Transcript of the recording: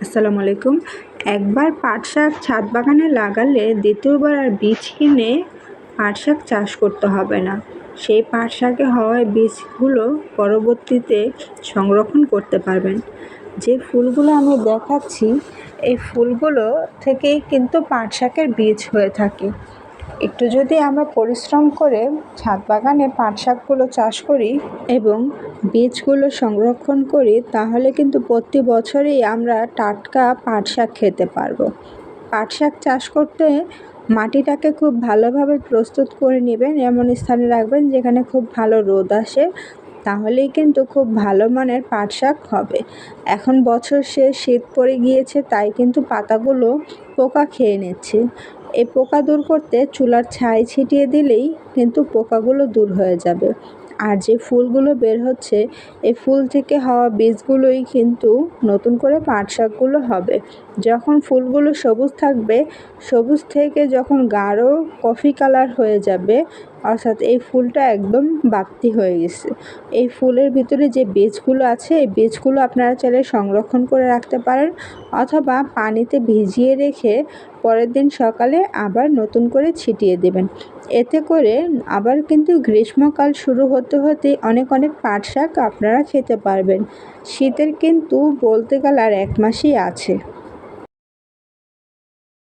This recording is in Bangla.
আসসালামু আলাইকুম। একবার পাট শাক ছাদ বাগানে লাগালে দ্বিতীয়বার আর বীজ কিনে পাট শাক চাষ করতে হবে না। সেই পাট শাকে হওয়া বীজগুলো পরবর্তীতে সংরক্ষণ করতে পারবেন। যে ফুলগুলো আমি দেখাচ্ছি, এই ফুলগুলো থেকেই কিন্তু পাট শাকের বীজ হয়ে থাকে। একটু যদি আমরা পরিশ্রম করে ছাদ বাগানে পাট শাকগুলো চাষ করি এবং বীজগুলো সংরক্ষণ করি, তাহলে কিন্তু প্রতি বছরই আমরা টাটকা পাট শাক খেতে পারবো। পাট শাক চাষ করতে মাটিটাকে খুব ভালোভাবে প্রস্তুত করে নেবেন, এমন স্থানে রাখবেন যেখানে খুব ভালো রোদ আসে, তাহলেই কিন্তু খুব ভালো মানের পাট শাক হবে। এখন বছর শেষ, শীত পড়ে গিয়েছে, তাই কিন্তু পাতাগুলো পোকা খেয়ে নিচ্ছে। এই পোকা দূর করতে চুলার ছাই ছিটিয়ে দিলেই কিন্তু পোকাগুলো দূর হয়ে যাবে। আর যে ফুলগুলো বের হচ্ছে, এই ফুল থেকে হওয়া বীজগুলোই কিন্তু নতুন করে পাট শাকগুলো হবে। যখন ফুলগুলো সবুজ থাকবে, সবুজ থেকে যখন গাঢ় কফি কালার হয়ে যাবে, অর্থাৎ এই ফুলটা একদম বাড়তি হয়ে গেছে। এই ফুলের ভিতরে যে বীজগুলো আছে, এই বীজগুলো আপনারা চাইলে সংরক্ষণ করে রাখতে পারেন, অথবা পানিতে ভিজিয়ে রেখে পরের দিন সকালে আবার নতুন করে ছিটিয়ে দেবেন। এতে করে আবার কিন্তু গ্রীষ্মকাল শুরু হতে হতেই অনেক অনেক পাট শাক আপনারা খেতে পারবেন। শীতের কিন্তু বলতে গেলে আর 1 মাসই আছে।